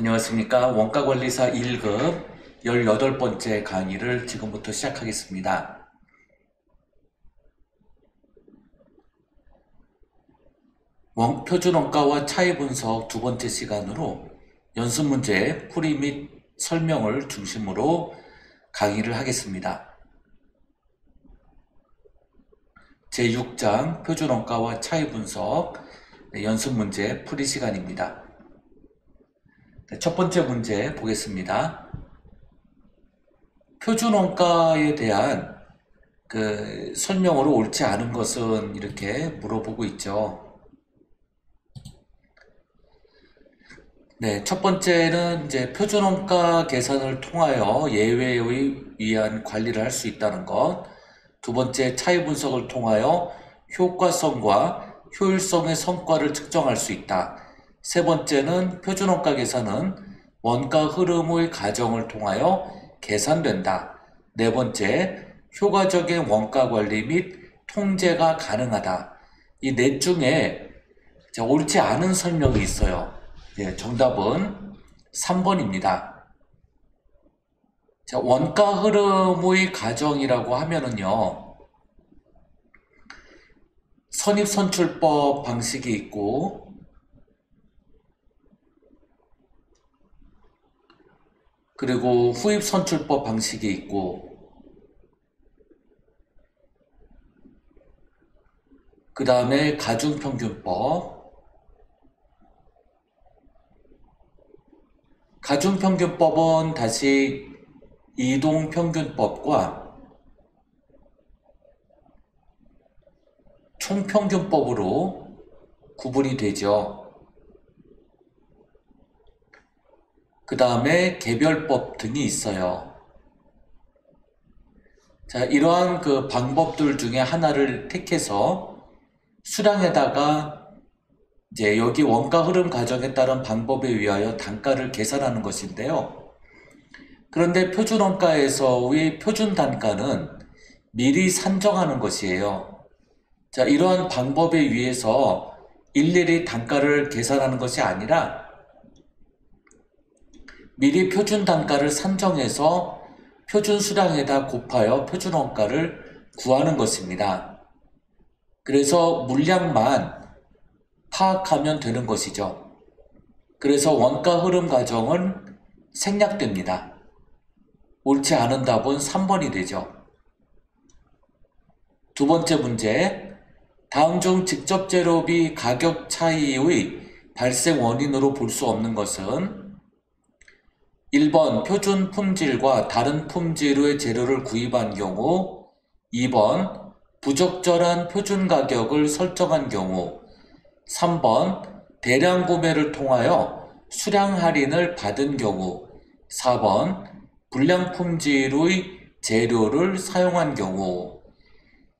안녕하십니까. 원가관리사 1급 18번째 강의를 지금부터 시작하겠습니다. 표준원가와 차이 분석 두 번째 시간으로 연습문제 풀이 및 설명을 중심으로 강의를 하겠습니다. 제6장 표준원가와 차이 분석 연습문제 풀이 시간입니다. 첫 번째 문제 보겠습니다. 표준원가에 대한 설명으로 옳지 않은 것은 이렇게 물어보고 있죠. 네, 첫 번째는 이제 표준원가 계산을 통하여 예외에 의한 관리를 할 수 있다는 것. 두 번째, 차이 분석을 통하여 효과성과 효율성의 성과를 측정할 수 있다. 세 번째는 표준원가 계산은 원가 흐름의 가정을 통하여 계산된다. 네 번째, 효과적인 원가 관리 및 통제가 가능하다. 이 넷 중에 옳지 않은 설명이 있어요. 예, 정답은 3번입니다. 자, 원가 흐름의 가정이라고 하면은요, 선입선출법 방식이 있고, 그리고 후입선출법 방식이 있고, 그 다음에 가중평균법. 가중평균법은 다시 이동평균법과 총평균법으로 구분이 되죠. 그 다음에 개별법 등이 있어요. 자, 이러한 방법들 중에 하나를 택해서 수량에다가 이제 여기 원가 흐름 가정에 따른 방법에 의하여 단가를 계산하는 것인데요. 그런데 표준원가에서의 표준 단가는 미리 산정하는 것이에요. 자, 이러한 방법에 의해서 일일이 단가를 계산하는 것이 아니라 미리 표준 단가를 산정해서 표준 수량에다 곱하여 표준 원가를 구하는 것입니다. 그래서 물량만 파악하면 되는 것이죠. 그래서 원가 흐름 가정은 생략됩니다. 옳지 않은 답은 3번이 되죠. 두 번째 문제, 다음 중 직접 재료비 가격 차이의 발생 원인으로 볼 수 없는 것은 1번 표준 품질과 다른 품질의 재료를 구입한 경우, 2번 부적절한 표준 가격을 설정한 경우, 3번 대량 구매를 통하여 수량 할인을 받은 경우, 4번 불량 품질의 재료를 사용한 경우.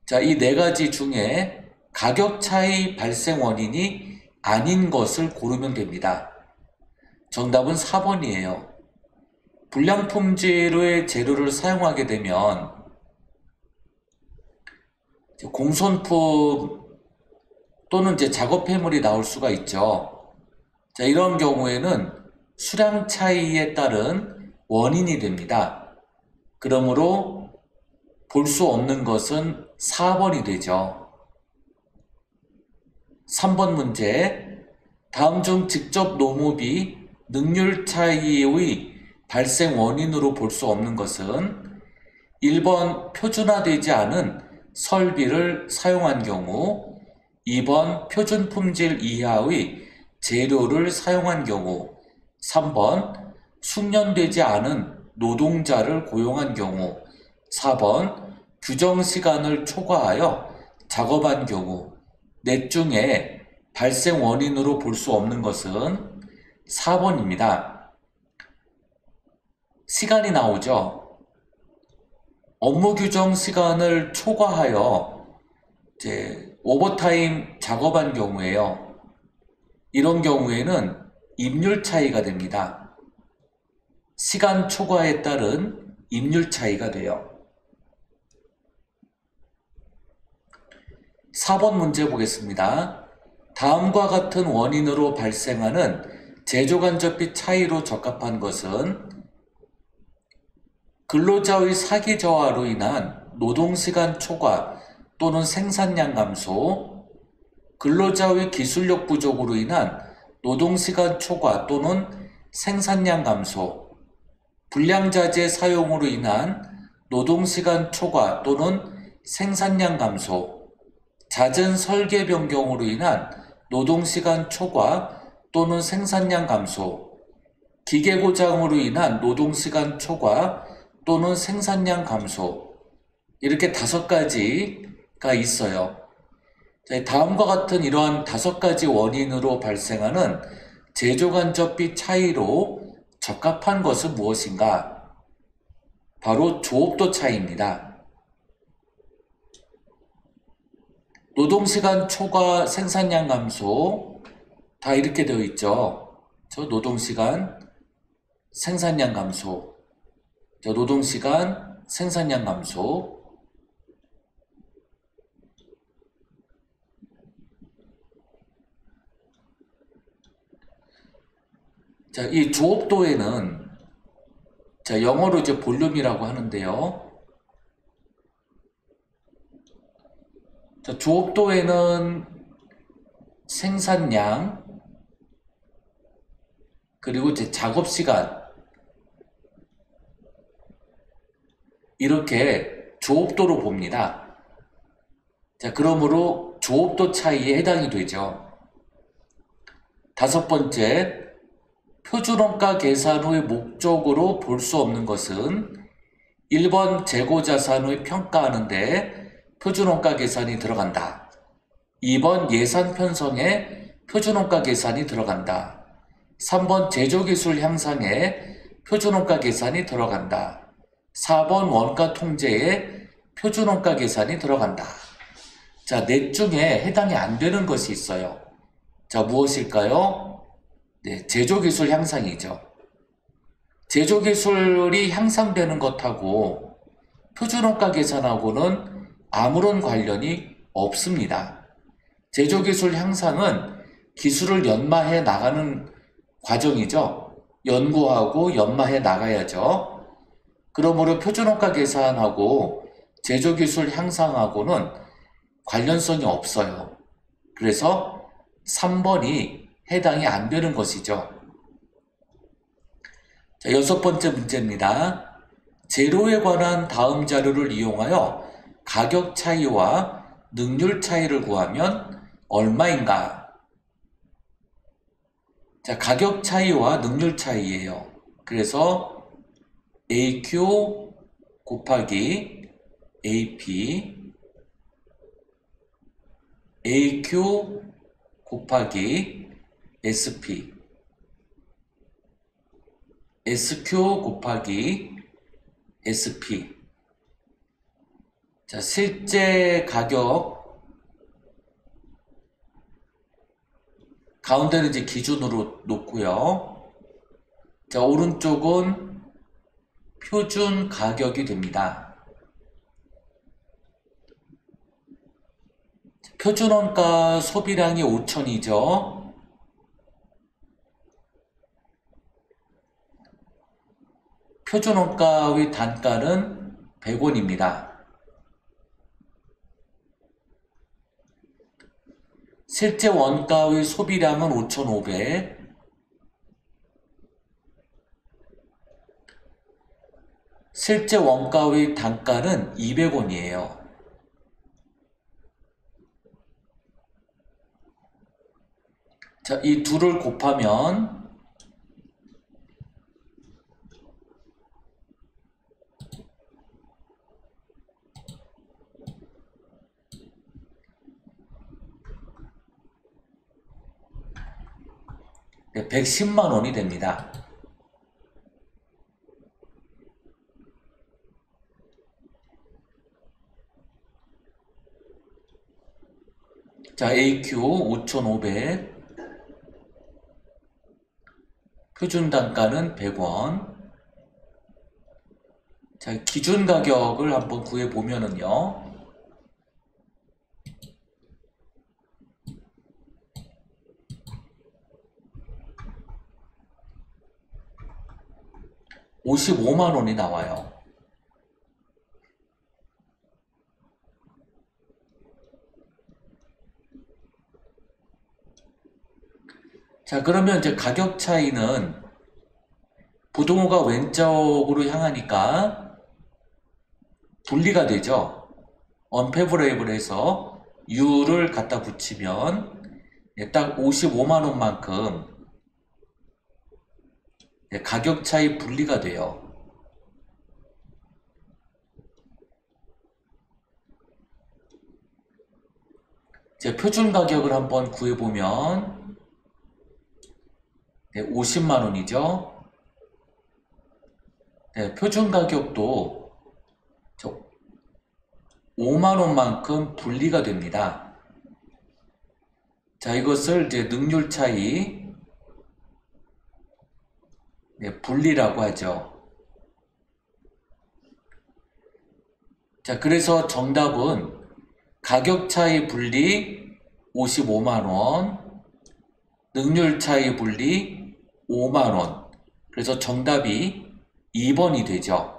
자, 이 네 가지 중에 가격 차이 발생 원인이 아닌 것을 고르면 됩니다. 정답은 4번이에요. 불량 품질의 재료를 사용하게 되면 공손품 또는 이제 작업 폐물이 나올 수가 있죠. 자, 이런 경우에는 수량 차이에 따른 원인이 됩니다. 그러므로 볼 수 없는 것은 4번이 되죠. 3번 문제, 다음 중 직접 노무비 능률 차이의 발생 원인으로 볼 수 없는 것은 1번 표준화되지 않은 설비를 사용한 경우, 2번 표준 품질 이하의 재료를 사용한 경우, 3번 숙련되지 않은 노동자를 고용한 경우, 4번 규정 시간을 초과하여 작업한 경우. 넷 중에 발생 원인으로 볼 수 없는 것은 4번입니다. 시간이 나오죠. 업무 규정 시간을 초과하여 이제 오버타임 작업한 경우에요. 이런 경우에는 임률 차이가 됩니다. 시간 초과에 따른 임률 차이가 돼요. 4번 문제 보겠습니다. 다음과 같은 원인으로 발생하는 제조간접비 차이로 적합한 것은 근로자의 사기 저하로 인한 노동시간 초과 또는 생산량 감소, 근로자의 기술력 부족으로 인한 노동시간 초과 또는 생산량 감소, 불량자재 사용으로 인한 노동시간 초과 또는 생산량 감소, 잦은 설계 변경으로 인한 노동시간 초과 또는 생산량 감소, 기계 고장으로 인한 노동시간 초과 또는 생산량 감소, 이렇게 5가지가 있어요. 다음과 같은 이러한 5가지 원인으로 발생하는 제조간접비 차이로 적합한 것은 무엇인가? 바로 조업도 차이입니다. 노동시간 초과 생산량 감소 다 이렇게 되어 있죠. 저 노동시간 생산량 감소, 저 노동시간 생산량 감소. 자, 이 조업도에는 자, 영어로 이제 볼륨이라고 하는데요. 자, 조업도에는 생산량, 그리고 이제 작업시간, 이렇게 조업도로 봅니다. 자, 그러므로 조업도 차이에 해당이 되죠. 5번째, 표준원가 계산 후의 목적으로 볼 수 없는 것은 1번 재고자산 후에 평가하는데 표준원가 계산이 들어간다. 2번 예산 편성에 표준원가 계산이 들어간다. 3번 제조기술 향상에 표준원가 계산이 들어간다. 4번 원가 통제에 표준원가 계산이 들어간다. 자, 넷 중에 해당이 안 되는 것이 있어요. 자, 무엇일까요? 네, 제조기술 향상이죠. 제조기술이 향상되는 것하고 표준원가 계산하고는 아무런 관련이 없습니다. 제조기술 향상은 기술을 연마해 나가는 과정이죠. 연구하고 연마해 나가야죠. 그러므로 표준원가 계산하고 제조기술 향상하고는 관련성이 없어요. 그래서 3번이 해당이 안 되는 것이죠. 자, 6번째 문제입니다. 재료에 관한 다음 자료를 이용하여 가격 차이와 능률 차이를 구하면 얼마인가? 자, 가격 차이와 능률 차이예요. 그래서 AQ 곱하기 AP, AQ 곱하기 SP, SQ 곱하기 SP. 자, 실제 가격, 가운데는 이제 기준으로 놓고요. 자, 오른쪽은 표준 가격이 됩니다. 표준원가 소비량이 5,000이죠. 표준원가의 단가는 100원입니다. 실제 원가의 소비량은 5,500. 실제 원가의 단가는 200원이에요. 자, 이 둘을 곱하면 네, 110만 원이 됩니다. 자, AQ 5,500, 표준 단가는 100원. 자, 기준 가격을 한번 구해 보면은요. 55만 원이 나와요. 자, 그러면 이제 가격 차이는 부동호가 왼쪽으로 향하니까 분리가 되죠. 언페버레이블해서 U를 갖다 붙이면 딱 55만 원만큼 가격 차이 분리가 돼요. 이제 표준 가격을 한번 구해보면 50만 원이죠. 표준 가격도 5만 원만큼 분리가 됩니다. 자, 이것을 이제 능률 차이 분리라고 하죠. 자, 그래서 정답은 가격 차이 분리 55만 원, 능률 차이 분리 5만 원. 그래서 정답이 2번이 되죠.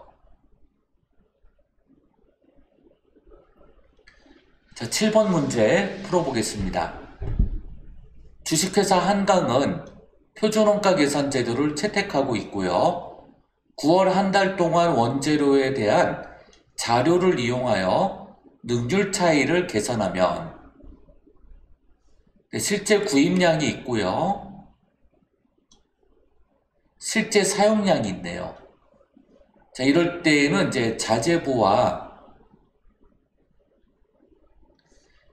자, 7번 문제 풀어보겠습니다. 주식회사 한강은 표준원가 계산 제도를 채택하고 있고요. 9월 한 달 동안 원재료에 대한 자료를 이용하여 능률 차이를 계산하면 실제 구입량이 있고요. 실제 사용량이 있네요. 자, 이럴 때에는 이제 자재부와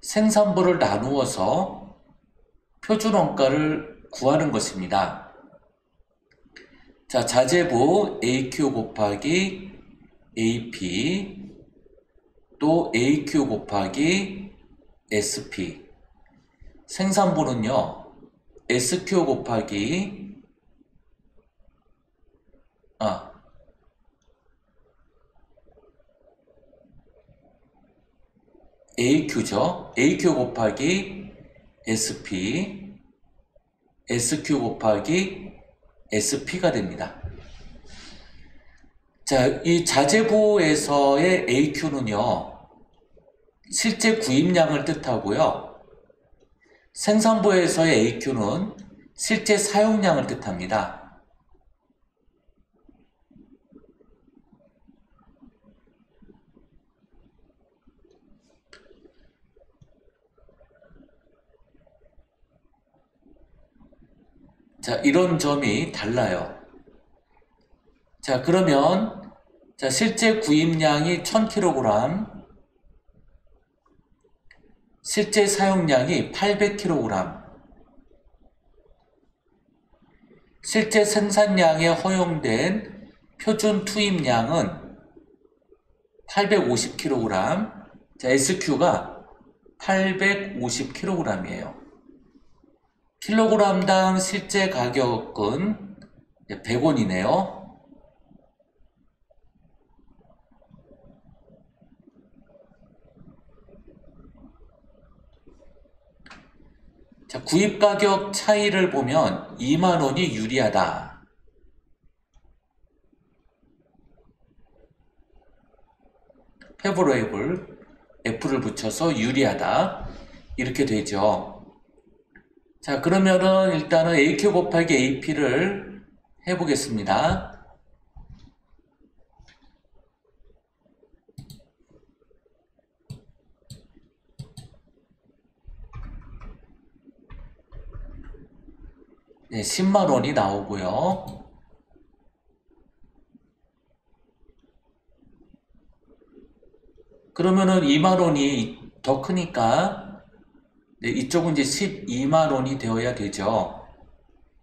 생산부를 나누어서 표준원가를 구하는 것입니다. 자, 자재부 AQ 곱하기 AP 또 AQ 곱하기 SP, 생산부는요 SQ 곱하기 AQ죠. AQ 곱하기 SP, SQ 곱하기 SP가 됩니다. 자, 이 자재부에서의 AQ는요, 실제 구입량을 뜻하고요. 생산부에서의 AQ는 실제 사용량을 뜻합니다. 자, 이런 점이 달라요. 자, 그러면 자, 실제 구입량이 1000kg, 실제 사용량이 800kg, 실제 생산량에 허용된 표준 투입량은 850kg, 자, SQ가 850kg이에요. 킬로그램당 실제 가격은 100원이네요. 자, 구입 가격 차이를 보면 2만 원이 유리하다. 페버레이블 F를 붙여서 유리하다. 이렇게 되죠. 자, 그러면은 일단은 AQ 곱하기 AP를 해보겠습니다. 네, 10만 원이 나오고요. 그러면은 2만 원이 더 크니까 네, 이쪽은 이제 12만 원이 되어야 되죠.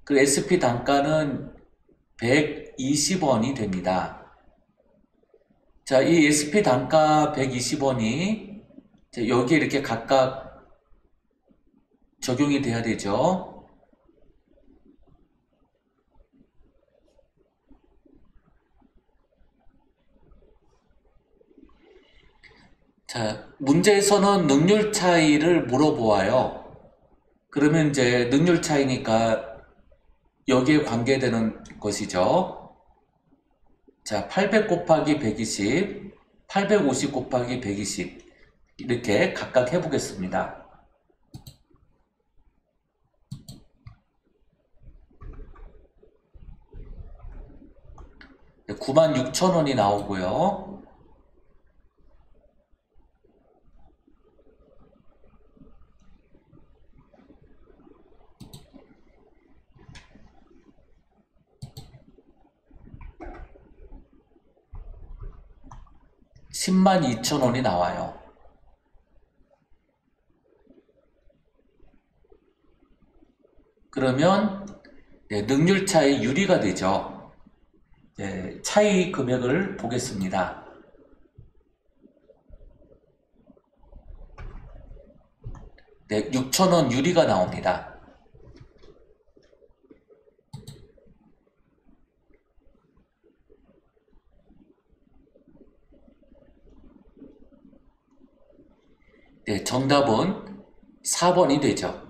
그 SP 단가는 120원이 됩니다. 자, 이 SP 단가 120원이 여기에 이렇게 각각 적용이 돼야 되죠. 자, 문제에서는 능률 차이를 물어보아요. 그러면 이제 능률 차이니까 여기에 관계되는 것이죠. 자, 800 곱하기 120, 850 곱하기 120 이렇게 각각 해보겠습니다. 96,000원이 나오고요. (102,000원이) 나와요. 그러면 능률 차이 유리가 되죠. 차이 금액을 보겠습니다. 네, 6,000원 유리가 나옵니다. 네, 정답은 4번이 되죠.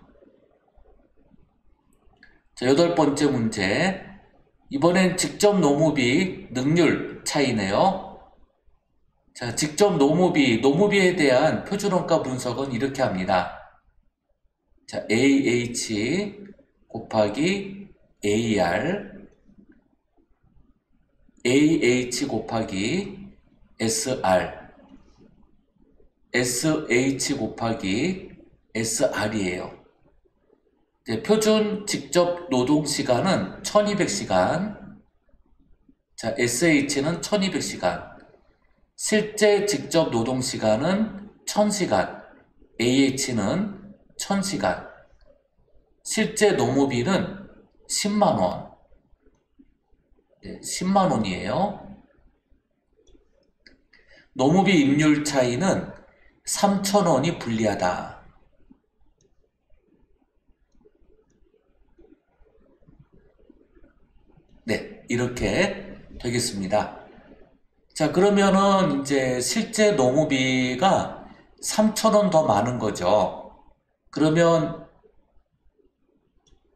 자, 8번째 문제. 이번엔 직접 노무비 능률 차이네요. 자, 직접 노무비에 대한 표준원가 분석은 이렇게 합니다. 자, AH 곱하기 AR, AH 곱하기 SR, SH 곱하기 SR이에요. 표준 직접 노동시간은 1200시간, 자, SH는 1200시간, 실제 직접 노동시간은 1000시간, AH는 1000시간, 실제 노무비는 10만원, 네, 10만원이에요. 노무비 임률 차이는 3,000원이 불리하다. 네, 이렇게 되겠습니다. 자, 그러면은 이제 실제 노무비가 3,000원 더 많은 거죠. 그러면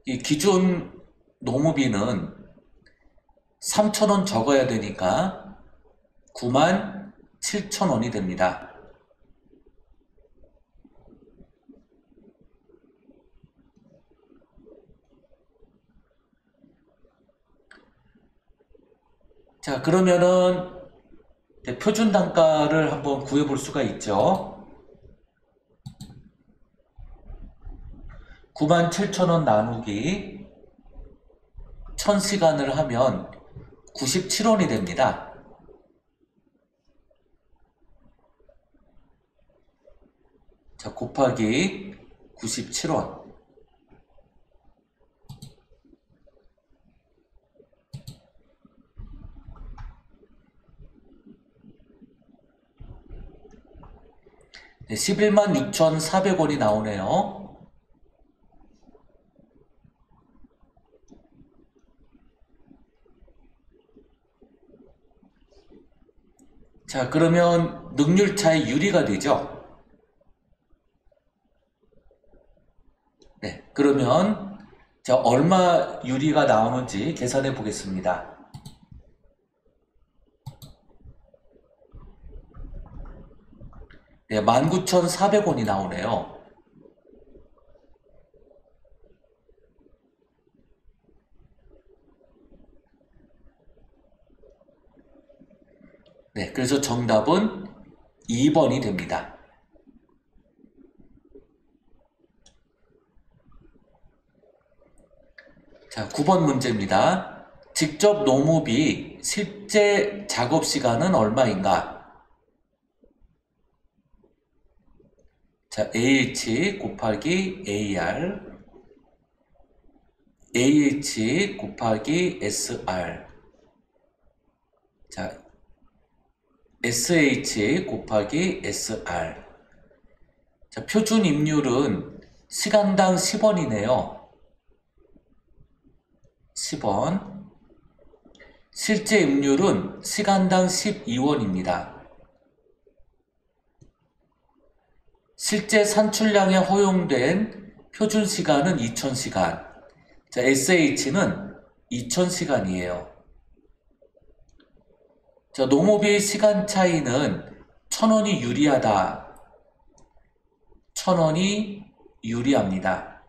이 기준 노무비는 3,000원 적어야 되니까 97,000원이 됩니다. 자, 그러면은 표준 단가를 한번 구해볼 수가 있죠. 97,000원 나누기 1000시간을 하면 97원이 됩니다. 자, 곱하기 97원. 네, 116,400원이 나오네요. 자, 그러면 능률 차이 유리가 되죠. 네, 그러면 자, 얼마 유리가 나오는지 계산해 보겠습니다. 네, 19,400원이 나오네요. 네, 그래서 정답은 2번이 됩니다. 자, 9번 문제입니다. 직접 노무비 실제 작업 시간은 얼마인가? 자, AH 곱하기 AR, AH 곱하기 SR, 자, SH 곱하기 SR. 자, 표준 임률은 시간당 10원이네요. 10원. 실제 임률은 시간당 12원입니다. 실제 산출량에 허용된 표준 시간은 2000시간. 자, SH는 2000시간이에요. 자, 농업의 시간 차이는 1,000원이 유리하다. 1,000원이 유리합니다.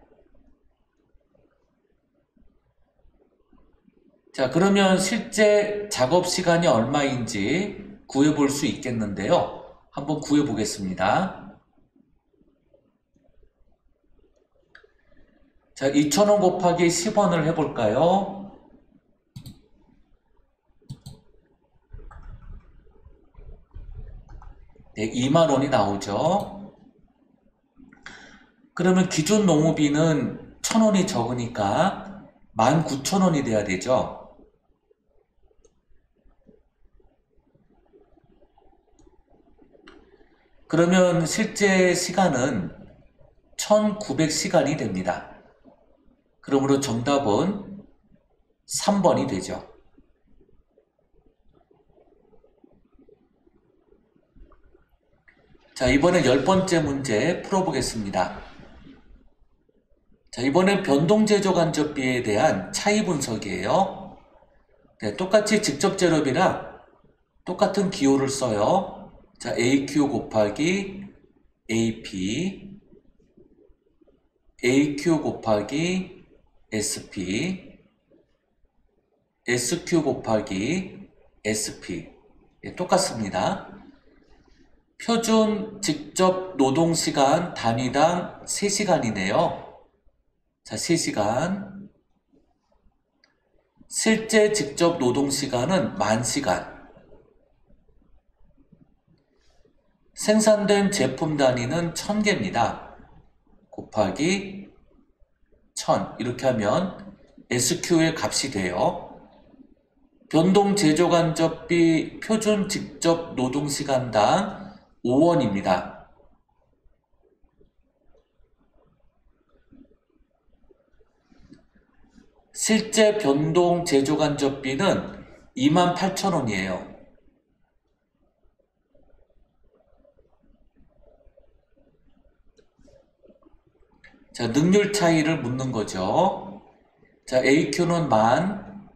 자, 그러면 실제 작업 시간이 얼마인지 구해볼 수 있겠는데요. 한번 구해보겠습니다. 자, 2,000원 곱하기 10원을 해볼까요? 네, 2만 원이 나오죠. 그러면 기존 농업인은 1,000원이 적으니까 19,000원이 돼야 되죠. 그러면 실제 시간은 1,900시간이 됩니다. 그러므로 정답은 3번이 되죠. 자, 이번엔 10번째 문제 풀어보겠습니다. 자, 이번엔 변동제조간접비에 대한 차이 분석이에요. 네, 똑같이 직접 재료비랑 똑같은 기호를 써요. 자, AQ 곱하기 AP, AQ 곱하기 SP, SQ 곱하기 SP. 네, 똑같습니다. 표준 직접 노동시간 단위당 3시간이네요. 자, 3시간. 실제 직접 노동시간은 10,000시간. 생산된 제품 단위는 1,000개입니다. 곱하기 1,000. 이렇게 하면 SQ의 값이 돼요. 변동 제조간접비 표준 직접 노동시간당 5원입니다. 실제 변동 제조간접비는 28,000원이에요. 자, 능률 차이를 묻는 거죠. 자, AQ는 10,000.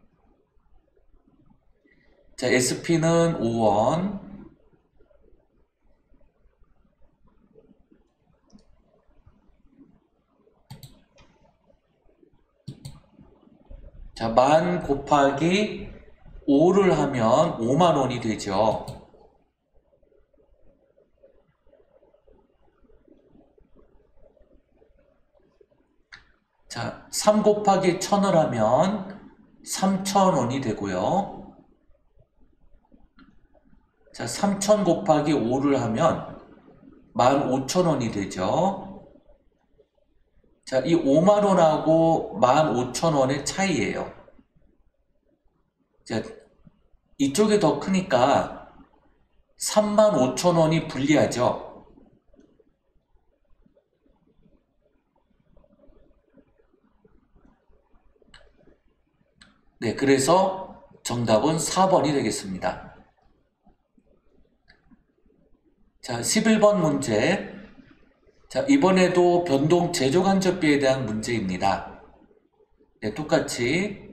자, SP는 5원. 자, 10,000 곱하기 5를 하면 5만 원이 되죠. 자, 3 곱하기 1,000을 하면 3,000원이 되고요. 자, 3,000 곱하기 5를 하면 15,000원이 되죠. 자, 이 5만 원하고 15,000원의 차이예요. 자, 이쪽이 더 크니까 35,000원이 불리하죠. 네, 그래서 정답은 4번이 되겠습니다. 자, 11번 문제. 자, 이번에도 변동 제조간접비에 대한 문제입니다. 네, 똑같이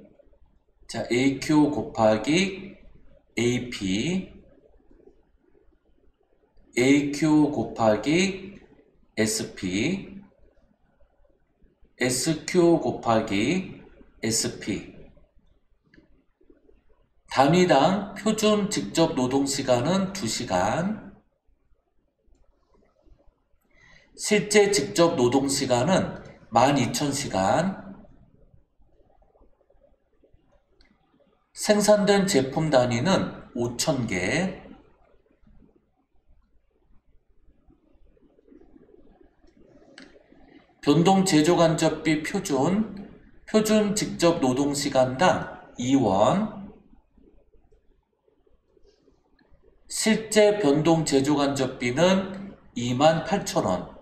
자, AQ 곱하기 AP, AQ 곱하기 SP, SQ 곱하기 SP. 단위당 표준 직접 노동시간은 2시간, 실제 직접 노동시간은 12,000시간, 생산된 제품 단위는 5,000개, 변동 제조간접비 표준 직접 노동시간당 2원, 실제 변동 제조간접비는 28,000원.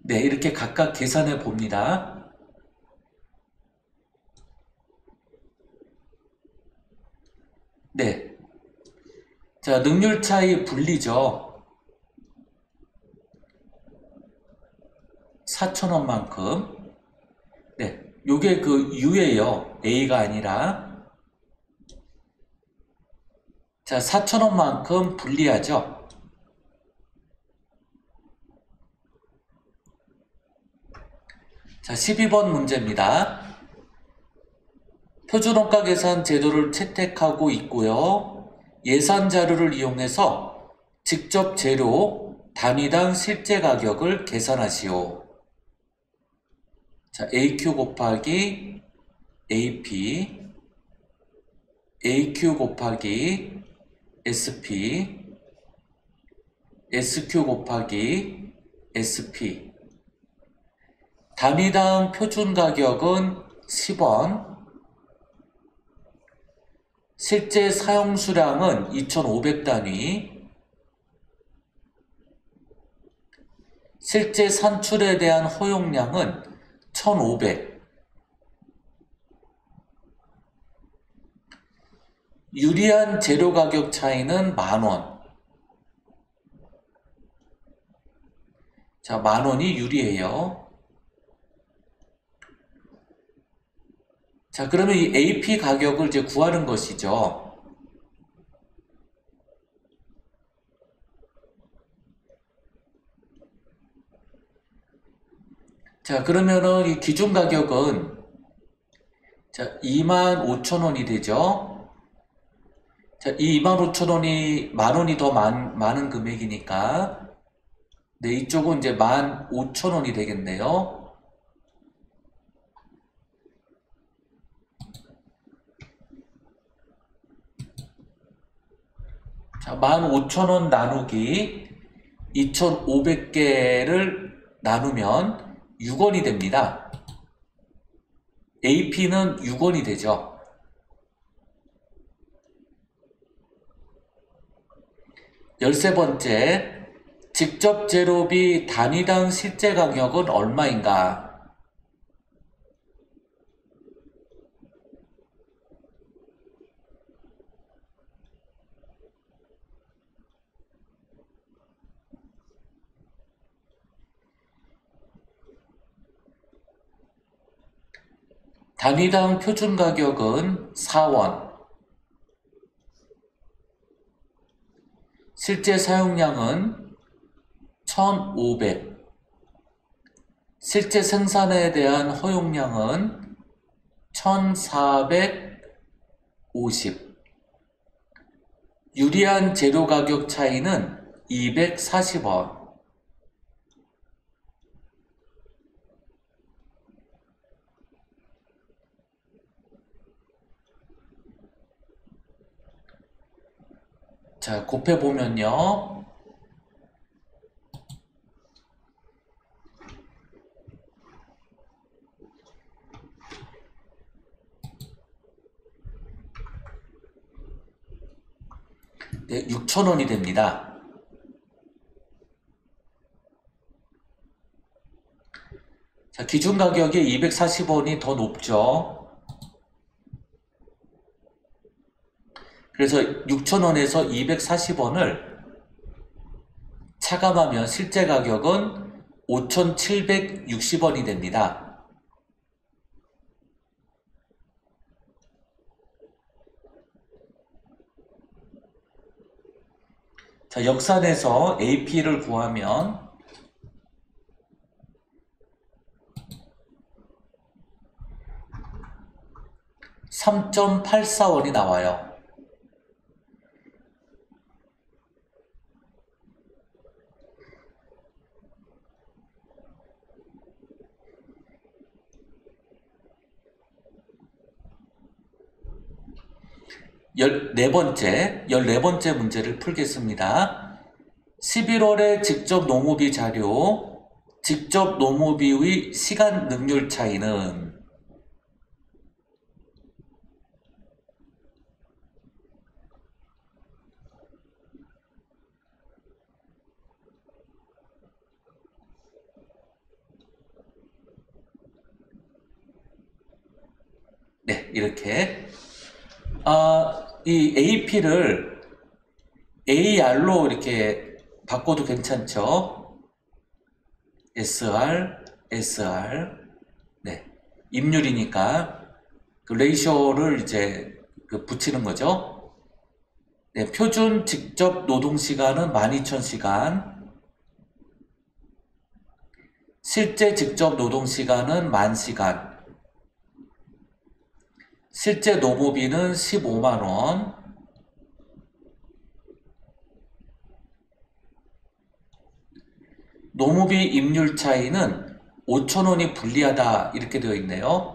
네, 이렇게 각각 계산해 봅니다. 네. 자, 능률 차이 분리죠. 4,000원만큼. 네. 요게 그 U예요. A가 아니라. 자, 4,000원만큼 분리하죠. 자, 12번 문제입니다. 표준원가 계산 제도를 채택하고 있고요. 예산 자료를 이용해서 직접 재료 단위당 실제 가격을 계산하시오. 자, AQ 곱하기 AP, AQ 곱하기 SP, SQ 곱하기 SP. 단위당 표준 가격은 10원, 실제 사용 수량은 2,500단위, 실제 산출에 대한 허용량은 1,500. 유리한 재료 가격 차이는 10,000원. 자, 10,000원이 유리해요. 자, 그러면 이 AP 가격을 이제 구하는 것이죠. 자, 그러면은 이 기준 가격은 자, 25,000원이 되죠. 자, 이 25,000원이 10,000원이 더 많은 금액이니까 네, 이쪽은 이제 15,000원이 되겠네요. 자, 15,000원 나누기 2,500개를 나누면 6원이 됩니다. AP는 6원이 되죠. 13번째, 직접 재료비 단위당 실제 가격은 얼마인가? 단위당 표준 가격은 4원, 실제 사용량은 1,500, 실제 생산에 대한 허용량은 1,450, 유리한 재료 가격 차이는 240원. 자, 곱해보면요. 네, 6,000원이 됩니다. 자, 기준 가격이 240원이 더 높죠. 그래서 6,000원에서 240원을 차감하면 실제 가격은 5,760원이 됩니다. 자, 역산해서 AP를 구하면 3.84원이 나와요. 열네 번째 문제를 풀겠습니다. 11월에 직접 노무비 자료, 직접 노무비의 시간 능률 차이는 이렇게. 이 AP를 AR로 이렇게 바꿔도 괜찮죠. SR, SR. 네. 임률이니까 그 레이쇼를 이제 붙이는 거죠. 네. 표준 직접 노동시간은 12,000시간. 실제 직접 노동시간은 10,000시간. 실제 노무비는 15만원. 노무비 임률 차이는 5,000원이 불리하다 이렇게 되어 있네요.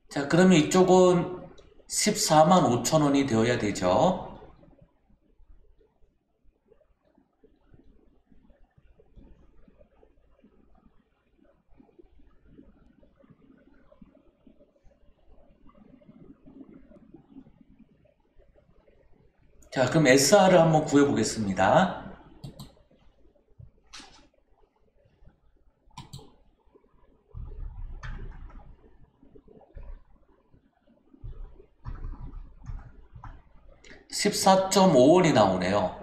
자, 그러면 이쪽은 145,000원이 되어야 되죠. 자, 그럼 SR을 한번 구해보겠습니다. (14.5원이) 나오네요.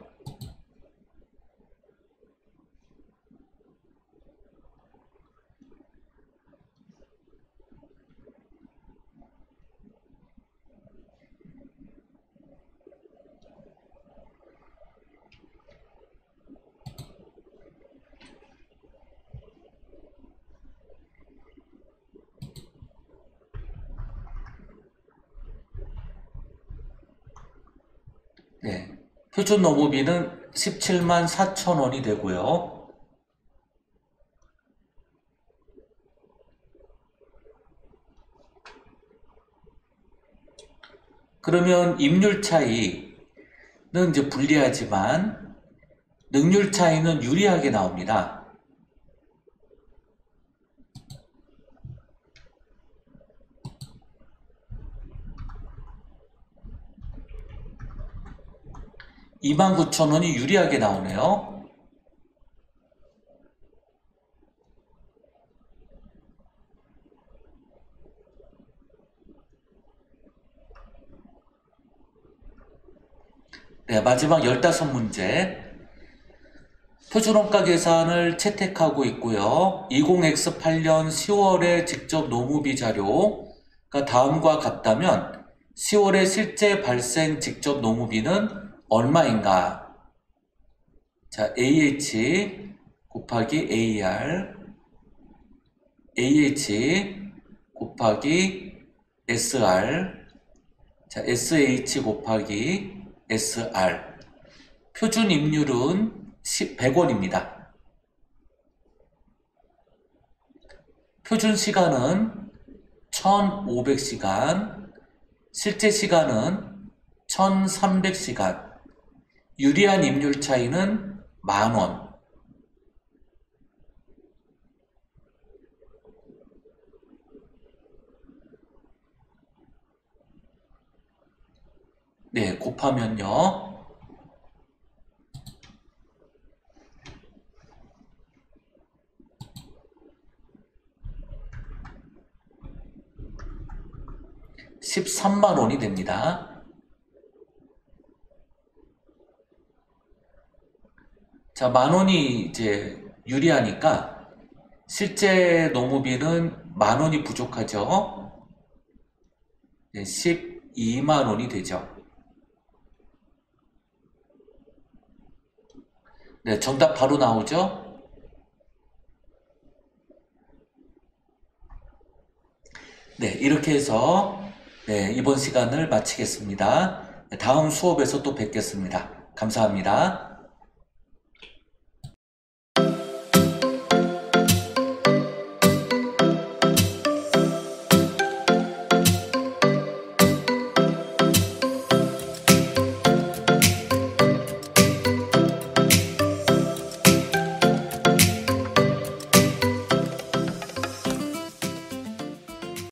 네, 표준 노무비는 174,000원이 되고요. 그러면 임률 차이는 이제 불리하지만 능률 차이는 유리하게 나옵니다. (29,000원이) 유리하게 나오네요. 네, 마지막 15문제. 표준원가 계산을 채택하고 있고요. 20X8년 10월에 직접 노무비 자료가 다음과 같다면 10월에 실제 발생 직접 노무비는 얼마인가? 자, AH 곱하기 AR, AH 곱하기 SR, 자, SH 곱하기 SR. 표준 임률은 100원입니다. 표준 시간은 1,500시간, 실제 시간은 1,300시간. 유리한 임률 차이는 10,000원. 네, 곱하면요. (13만원이) 됩니다. 자, 10,000원이 이제 유리하니까 실제 노무비는 10,000원이 부족하죠. 네, 12만원이 되죠. 네, 정답 바로 나오죠. 네, 이렇게 해서 네, 이번 시간을 마치겠습니다. 다음 수업에서 또 뵙겠습니다. 감사합니다.